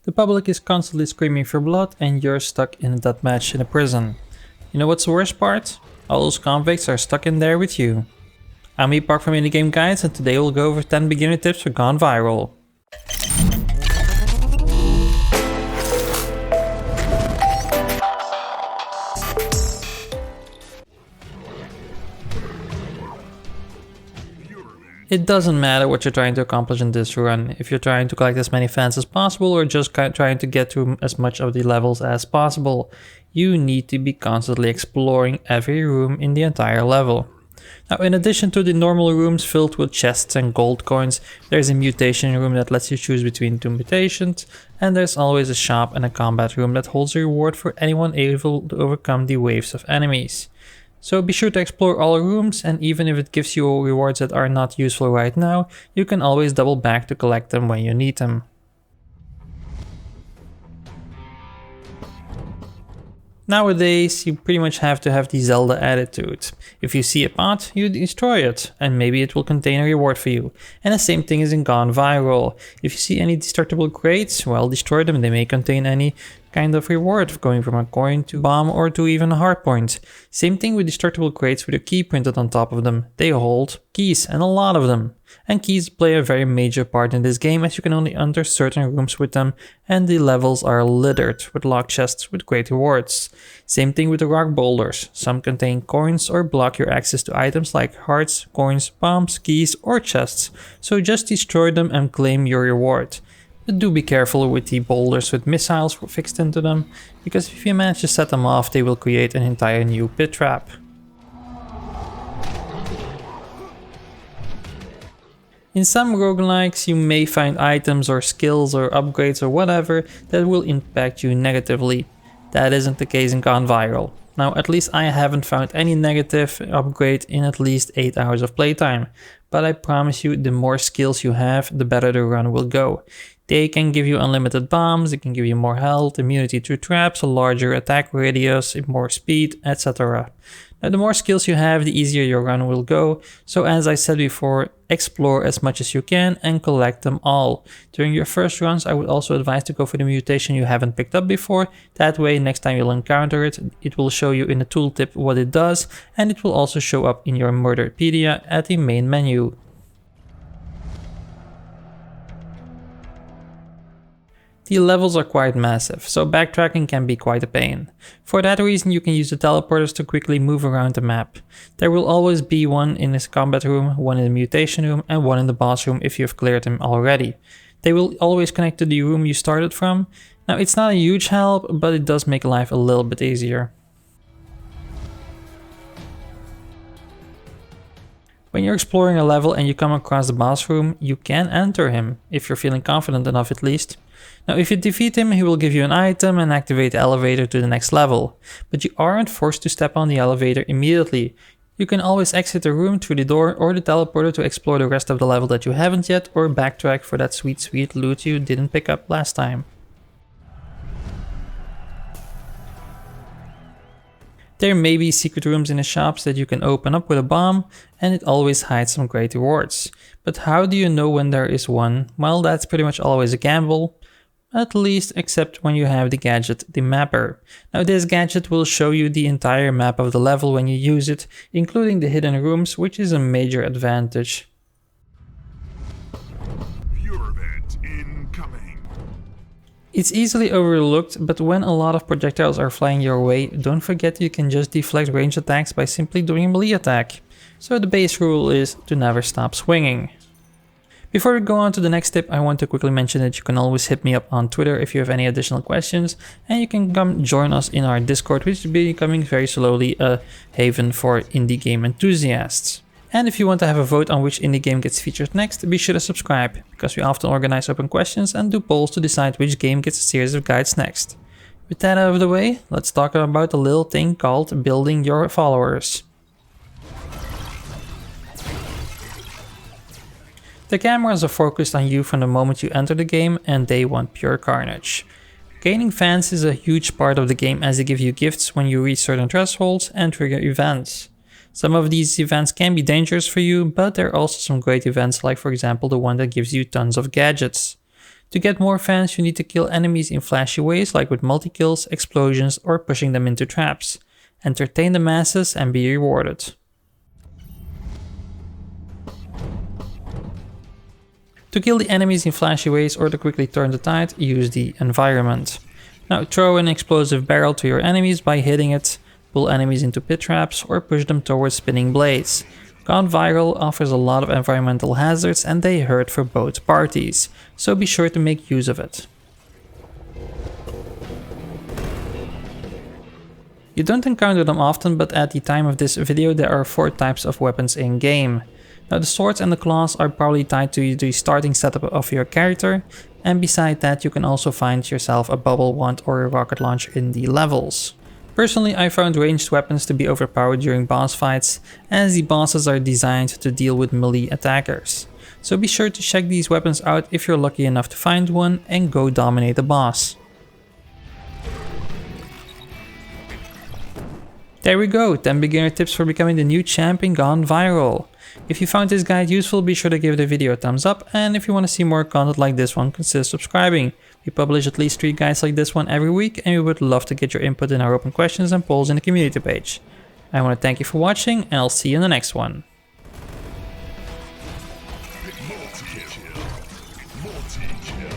The public is constantly screaming for blood and you're stuck in a deathmatch in a prison. You know what's the worst part? All those convicts are stuck in there with you. I'm Epokk from Indie Game Guides, and today we'll go over 10 beginner tips for Gone Viral. It doesn't matter what you're trying to accomplish in this run, if you're trying to collect as many fans as possible or just trying to get through as much of the levels as possible. You need to be constantly exploring every room in the entire level. Now, in addition to the normal rooms filled with chests and gold coins, there's a mutation room that lets you choose between 2 mutations, and there's always a shop and a combat room that holds a reward for anyone able to overcome the waves of enemies. So be sure to explore all rooms, and even if it gives you rewards that are not useful right now, you can always double back to collect them when you need them. Nowadays, you pretty much have to have the Zelda attitude. If you see a pot, you destroy it, and maybe it will contain a reward for you. And the same thing is in Gone Viral. If you see any destructible crates, well, destroy them. They may contain any kind of reward, going from a coin to bomb or to even a hard point. Same thing with destructible crates with a key printed on top of them. They hold keys, and a lot of them. And keys play a very major part in this game, as you can only enter certain rooms with them, and the levels are littered with locked chests with great rewards. Same thing with the rock boulders. Some contain coins or block your access to items like hearts, coins, bombs, keys, or chests, so just destroy them and claim your reward. But do be careful with the boulders with missiles fixed into them, because if you manage to set them off, they will create an entire new pit trap. In some roguelikes, you may find items or skills or upgrades or whatever that will impact you negatively. That isn't the case in Gone Viral. Now, at least I haven't found any negative upgrade in at least 8 hours of playtime, but I promise you, the more skills you have, the better the run will go. They can give you unlimited bombs, they can give you more health, immunity to traps, a larger attack radius, more speed, etc. Now, the more skills you have, the easier your run will go. So as I said before, explore as much as you can and collect them all. During your first runs, I would also advise to go for the mutation you haven't picked up before. That way, next time you'll encounter it, it will show you in the tooltip what it does, and it will also show up in your Murderpedia at the main menu. The levels are quite massive, so backtracking can be quite a pain. For that reason, you can use the teleporters to quickly move around the map. There will always be one in this combat room, one in the mutation room, and one in the boss room if you've cleared them already. They will always connect to the room you started from. Now, it's not a huge help, but it does make life a little bit easier. When you're exploring a level and you come across the boss room, you can enter him, if you're feeling confident enough at least. Now, if you defeat him, he will give you an item and activate the elevator to the next level. But you aren't forced to step on the elevator immediately. You can always exit the room through the door or the teleporter to explore the rest of the level that you haven't yet, or backtrack for that sweet loot you didn't pick up last time. There may be secret rooms in the shops that you can open up with a bomb, and it always hides some great rewards. But how do you know when there is one? Well, that's pretty much always a gamble. At least except when you have the gadget, the mapper. Now, this gadget will show you the entire map of the level when you use it, including the hidden rooms, which is a major advantage. Pure event incoming. It's easily overlooked, but when a lot of projectiles are flying your way, don't forget you can just deflect range attacks by simply doing a melee attack. So the base rule is to never stop swinging. Before we go on to the next tip, I want to quickly mention that you can always hit me up on Twitter if you have any additional questions, and you can come join us in our Discord, which is becoming very slowly a haven for indie game enthusiasts. And if you want to have a vote on which indie game gets featured next, be sure to subscribe, because we often organize open questions and do polls to decide which game gets a series of guides next. With that out of the way, let's talk about a little thing called building your followers. The cameras are focused on you from the moment you enter the game, and they want pure carnage. Gaining fans is a huge part of the game, as they give you gifts when you reach certain thresholds and trigger events. Some of these events can be dangerous for you, but there are also some great events, like for example the one that gives you tons of gadgets. To get more fans, you need to kill enemies in flashy ways like with multi-kills, explosions, or pushing them into traps. Entertain the masses and be rewarded. To kill the enemies in flashy ways or to quickly turn the tide, use the environment. Now throw an explosive barrel to your enemies by hitting it, pull enemies into pit traps, or push them towards spinning blades. Gone Viral offers a lot of environmental hazards and they hurt for both parties, so be sure to make use of it. You don't encounter them often, but at the time of this video there are 4 types of weapons in game. Now the swords and the claws are probably tied to the starting setup of your character, and beside that you can also find yourself a bubble wand or a rocket launcher in the levels. Personally, I found ranged weapons to be overpowered during boss fights, as the bosses are designed to deal with melee attackers. So be sure to check these weapons out if you're lucky enough to find one and go dominate the boss. There we go, 10 beginner tips for becoming the new champion gone viral. If you found this guide useful, be sure to give the video a thumbs up, and if you want to see more content like this one, consider subscribing. We publish at least 3 guides like this one every week, and we would love to get your input in our open questions and polls in the community page. I want to thank you for watching, and I'll see you in the next one. Multi-kill.